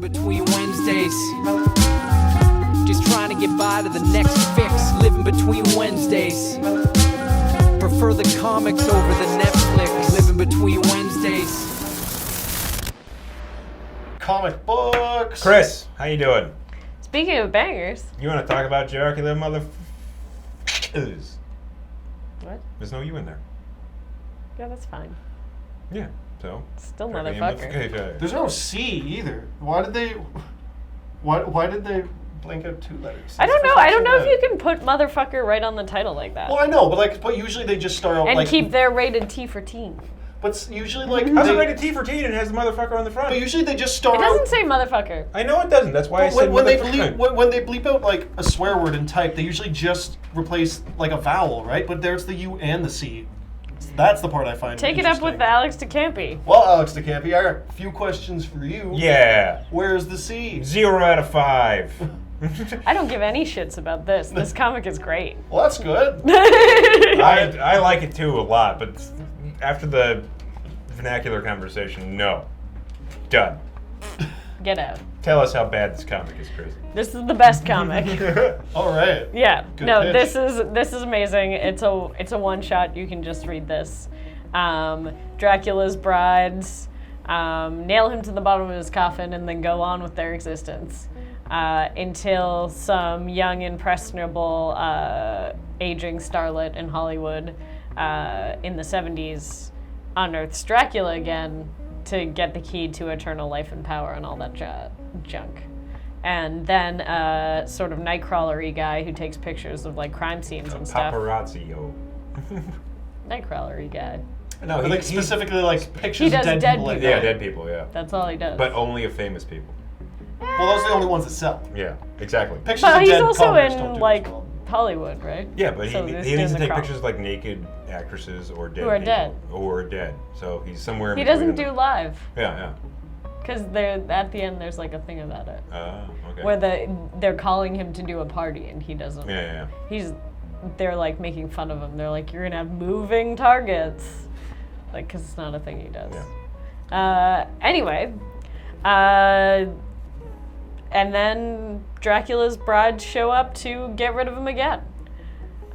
between Wednesdays. Just trying to get by to the next fix. Living between Wednesdays. Prefer the comics over the Netflix. Living between Wednesdays. Comic books. Chris, how you doing? Speaking of bangers. You want to talk about Dracula Motherf? What? There's no you in there. Yeah, that's fine. Yeah, so. Still Dracula motherfucker. There's no C either. Why did they blank out two letters? I don't know. I don't know if you can put motherfucker right on the title like that. Well, I know, but usually they just start out and like. keep their rated T for teen. But usually like. How's it rated T for teen and has the motherfucker on the front? But usually they just start. It doesn't say motherfucker. I know it doesn't. That's why I said when they motherfucker. bleep out like a swear word in type, they usually just replace like a vowel, right? But there's the U and the C. That's the part I find Take it up with Alex DiCampi. Well, Alex DiCampi, I got a few questions for you. Yeah. Where's the C? 0 out of 5. I don't give any shits about this. This comic is great. Well, that's good. I like it too a lot, but after the vernacular conversation, no. Done. Get out. Tell us how bad this comic is, Chris. This is the best comic. All right. Yeah. Good no, pitch. this is amazing. It's a one shot. You can just read this. Dracula's brides nail him to the bottom of his coffin and then go on with their existence until some young, impressionable, aging starlet in Hollywood in the 70s unearths Dracula again to get the key to eternal life and power and all that junk. And then sort of nightcrawler-y guy who takes pictures of like crime scenes and stuff. Paparazzi, yo. Nightcrawler-y guy. No, But, like specifically like pictures He of does dead dead people. Like people. Yeah, that. dead people, yeah. That's all he does. But only of famous people. Well, those are the only ones that sell. Yeah, exactly. Pictures But of he's dead also comics don't in do like as well. Hollywood, right? Yeah, but So he he's needs doing to the take crawl. pictures of like naked actresses or dead Who are people. dead. Or dead. So he's somewhere in He between doesn't them. do live Yeah. because at the end there's like a thing about it Okay. where they're calling him to do a party and he doesn't. Yeah. They're like making fun of him. They're like, you're gonna have moving targets, like because it's not a thing he does. Yeah. Anyway, and then Dracula's brides show up to get rid of him again.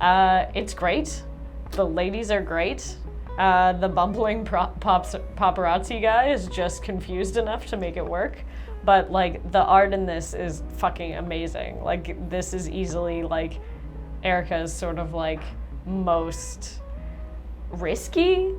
It's great. The ladies are great. The bumbling paparazzi guy is just confused enough to make it work. But like the art in this is fucking amazing. Like this is easily like Erica's sort of like most risky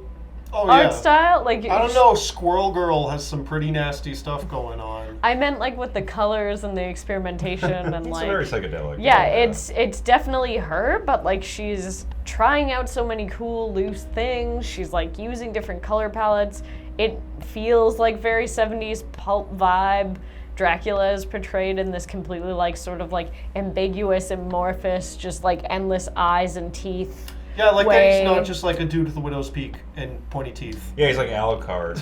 art style. Like I don't know, Squirrel Girl has some pretty nasty stuff going on. I meant like with the colors and the experimentation and It's like very psychedelic. yeah, it's definitely her, but like she's trying out so many cool loose things. She's like using different color palettes. It feels like very 70s pulp vibe. Dracula is portrayed in this completely like sort of like ambiguous, amorphous, just like endless eyes and teeth. Yeah, like that way. he's not just like a dude with a widow's peak and pointy teeth. Yeah, he's like Alucard.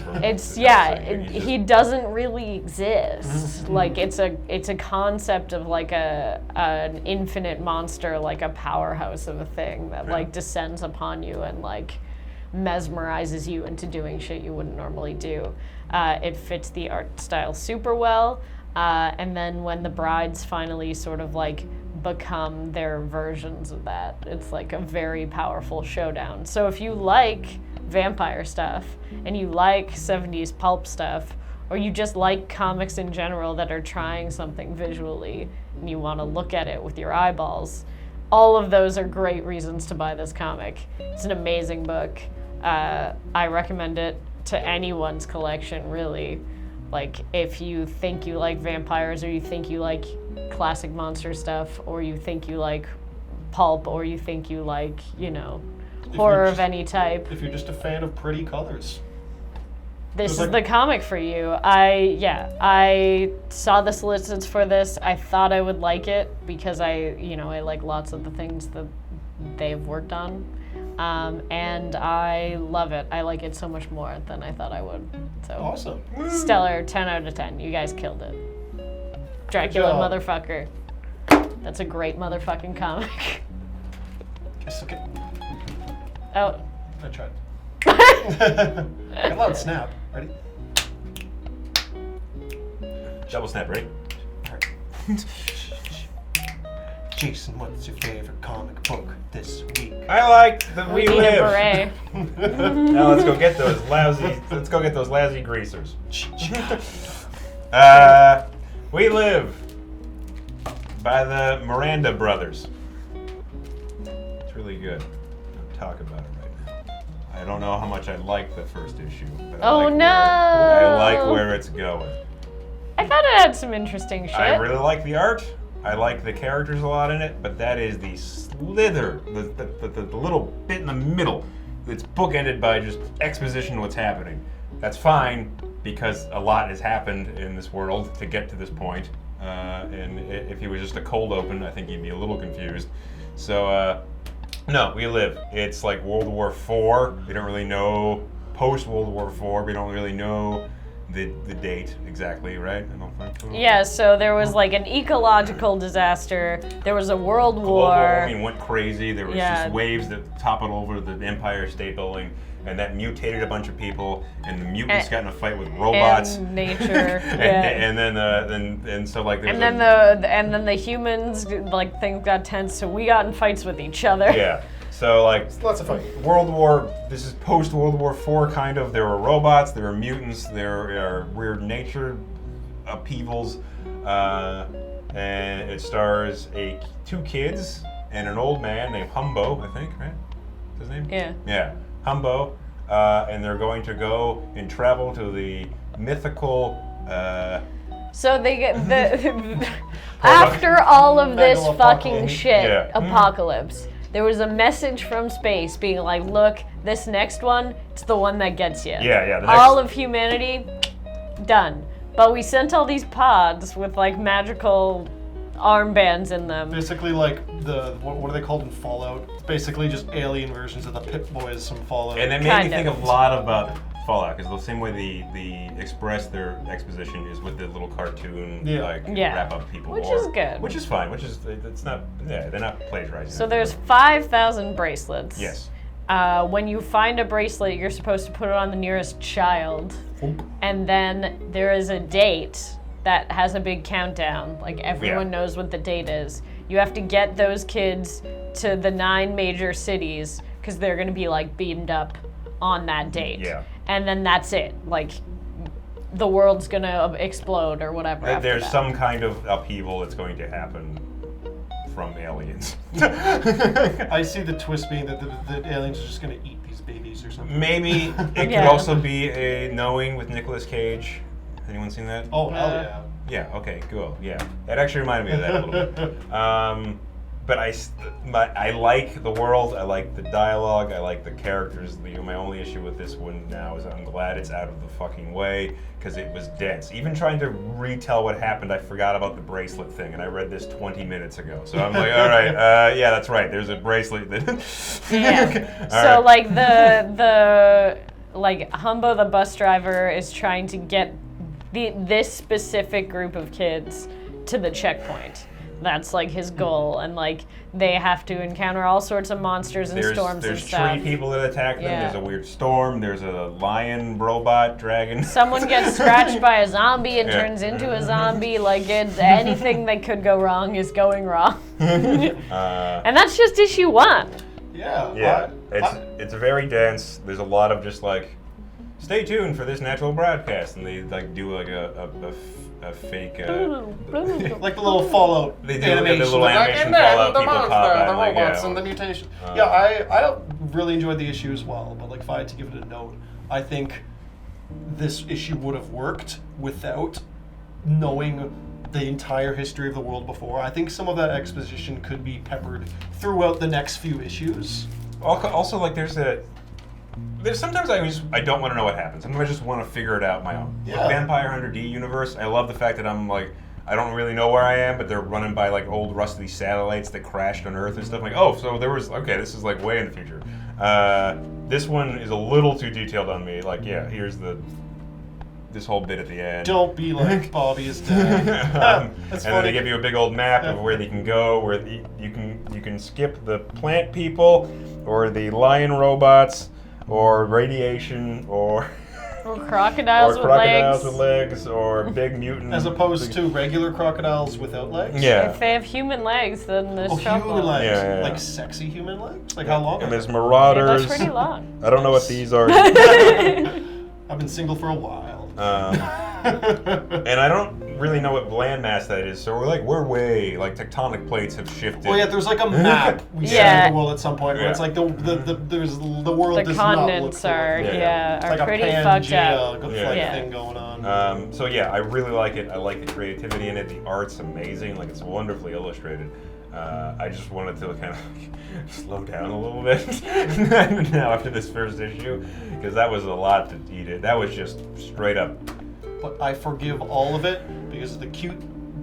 He doesn't really exist. Like it's a concept of like an infinite monster, like a powerhouse of a thing that like descends upon you and like mesmerizes you into doing shit you wouldn't normally do. It fits the art style super well. And then when the brides finally sort of like become their versions of that, it's like a very powerful showdown. So if you like vampire stuff and you like 70s pulp stuff, or you just like comics in general that are trying something visually and you want to look at it with your eyeballs, all of those are great reasons to buy this comic. It's an amazing book. I recommend it to anyone's collection, really. Like, if you think you like vampires, or you think you like classic monster stuff, or you think you like pulp, or you think you like, horror of any type. If you're just a fan of pretty colors. This is the comic for you. I saw the solicits for this. I thought I would like it because I like lots of the things that they've worked on. And I love it. I like it so much more than I thought I would. So Awesome. Stellar, 10 out of 10. You guys killed it. Dracula Motherfucker. That's a great motherfucking comic. Okay. Oh. I tried. Got a loud snap. Ready? Double snap, ready? Jason, what's your favorite comic book this week? I like that we need a live. beret. Now let's go get those lousy greasers. We Live by the Miranda Brothers. It's really good. I'll talk about it right now. I don't know how much I like the first issue, but I like where it's going. I thought it had some interesting shit. I really like the art. I like the characters a lot in it, but that is the slither, the little bit in the middle. It's bookended by just exposition of what's happening. That's fine, because a lot has happened in this world to get to this point. And if he was just a cold open, I think he'd be a little confused. So, no, We Live. It's like World War IV. We don't really know post-World War IV. We don't really know the date exactly, right? I don't think so. Yeah, so there was like an ecological disaster. There was a world war. Global warming went crazy. There was just waves that toppled over the Empire State Building, and that mutated a bunch of people, and the mutants got in a fight with robots. And nature. and then so like there's and then the humans, like, things got tense, so we got in fights with each other. Yeah. So like Lots of fun. this is post World War IV kind of. There were robots, there were mutants, there are weird nature upheavals, and it stars two kids and an old man named Humbo, I think, right? Is his name? Yeah. Yeah, Humbo, and they're going to go and travel to the mythical. So they get after all of this fucking shit, Yeah. apocalypse. There was a message from space being like, look, this next one, it's the one that gets you. Yeah. All of humanity, done. But we sent all these pods with like magical armbands in them. Basically, like what are they called in Fallout? It's basically just alien versions of the Pip Boys from Fallout. And that made me think a lot about Fallout, because the same way they express their exposition is with the little cartoon wrap up people, Which is good. Which is fine. It's not. Yeah, they're not plagiarizing. So there's 5,000 bracelets. Yes. When you find a bracelet, you're supposed to put it on the nearest child, and then there is a date that has a big countdown. Like everyone knows what the date is. You have to get those kids to the 9 major cities because they're going to be like beamed up on that date. Yeah. And then that's it. Like the world's going to explode or whatever. There's after that. some kind of upheaval that's going to happen from aliens. I see the twist being that the aliens are just going to eat these babies or something. Maybe it could also be a Knowing with Nicolas Cage. Anyone seen that? Oh, hell yeah. Yeah, okay, cool. Yeah, that actually reminded me of that a little bit. But I like the world, I like the dialogue, I like the characters. My only issue with this one now is I'm glad it's out of the fucking way, because it was dense. Even trying to retell what happened, I forgot about the bracelet thing, and I read this 20 minutes ago. So I'm like, all right, yeah, that's right, there's a bracelet. Yeah. So like the Humbo the bus driver is trying to get this specific group of kids to the checkpoint. That's like his goal, and like they have to encounter all sorts of monsters and storms and stuff. There's tree people that attack them. Yeah. There's a weird storm. There's a lion robot dragon. Someone gets scratched by a zombie and turns into a zombie. Like anything that could go wrong is going wrong. And that's just issue 1. Yeah. Yeah. It's very dense. There's a lot of just like, stay tuned for this natural broadcast, and they like do like a fake like the little Fallout they do animation. the little animation Fallout the people monster, pop out the like, robots, and the mutation. I really enjoyed the issue as well, but like if I had to give it a note, I think this issue would have worked without knowing the entire history of the world before. I think some of that exposition could be peppered throughout the next few issues. Also, like there's sometimes I don't want to know what happens. Sometimes I just want to figure it out my own. Yeah. Like Vampire Hunter D universe, I love the fact that I'm like, I don't really know where I am, but they're running by like old rusty satellites that crashed on Earth and stuff. I'm like, oh, so there was, okay, this is like way in the future. This one is a little too detailed on me. Like, yeah, here's this whole bit at the end. Don't be like Bobby is dead. And then they give you a big old map of where they can go, where you can skip the plant people, or the lion robots, or radiation, or Or crocodiles or with crocodiles legs. with legs, or big mutant. As opposed to regular crocodiles without legs? Yeah. If they have human legs, then there's Oh, trouble. human legs. Yeah. Like sexy human legs? Like how long? And are there's they? They marauders. look pretty long. I don't know what these are. I've been single for a while. And I don't really know what landmass that is, so we're way, like, tectonic plates have shifted. Well, yeah, there's like a map we see Yeah. of the world at some point where it's like the world The does continents not look are, cool. Yeah. are Like a pretty fucked Pangea up. like Yeah. thing going on. So yeah, I really like it. I like the creativity in it. The art's amazing. Like, it's wonderfully illustrated. I just wanted to kind of slow down a little bit now after this first issue, because that was a lot to eat it. That was just straight up. But I forgive all of it because of the cute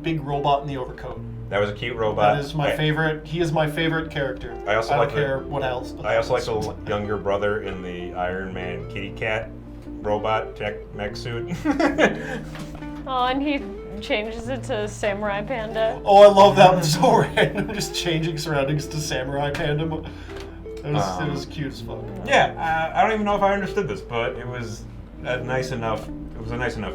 big robot in the overcoat. That was a cute robot. That is my favorite. He is my favorite character. I also don't like care what else. I also like the younger brother in the Iron Man kitty cat robot mech suit. Oh, and he changes it to Samurai Panda. Oh, I love that. It's so random. Just changing surroundings to Samurai Panda. It was cute as fuck. Yeah, I don't even know if I understood this, but it was a nice enough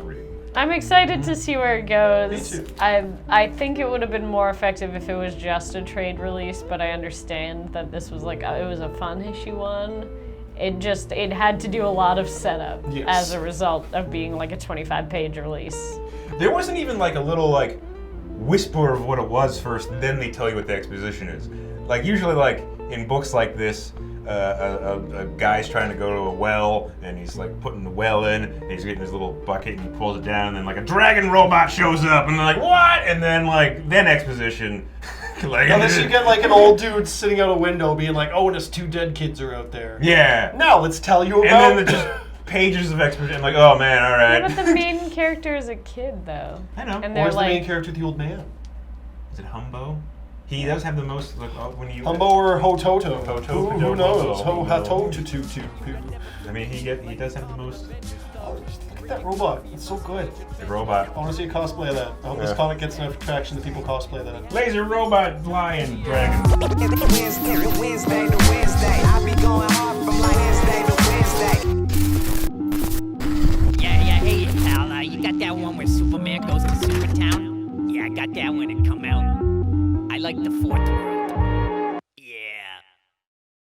read. I'm excited to see where it goes. Me too. I think it would have been more effective if it was just a trade release, but I understand that this was like it was a fun issue one. It had to do a lot of setup Yes. as a result of being like a 25-page release. There wasn't even like a little like whisper of what it was first, then they tell you what the exposition is. Like usually like in books like this, a guy's trying to go to a well and he's like putting the well in and he's getting his little bucket and he pulls it down and then like a dragon robot shows up and they're like, what? And then exposition. Like, Unless you get like an old dude sitting out a window being like, oh, and his 2 dead kids are out there. yeah. Now let's tell you about. And then just pages of exposition. I'm like, oh man, all right. Yeah, but the main character is a kid though. I know. And Or they're is the main like, character the old man? Is it Humbo? He does have the most. Like, when you. Humbo or Hototo? Hototo. Who knows? Who knows? Ho-ha-to-tu-tu-tu. I mean, he does have the most. Oh, just look at that robot. It's so good. The robot. I want to see a cosplay of that. I hope this Yeah. comic gets enough traction that people cosplay that. Laser robot lion dragon. Wednesday to Wednesday. I be going hard from like Wednesday to Wednesday. Yeah, hey, pal, you got that one where Superman goes to Supertown? Yeah, I got that when it come out. I like the fourth world.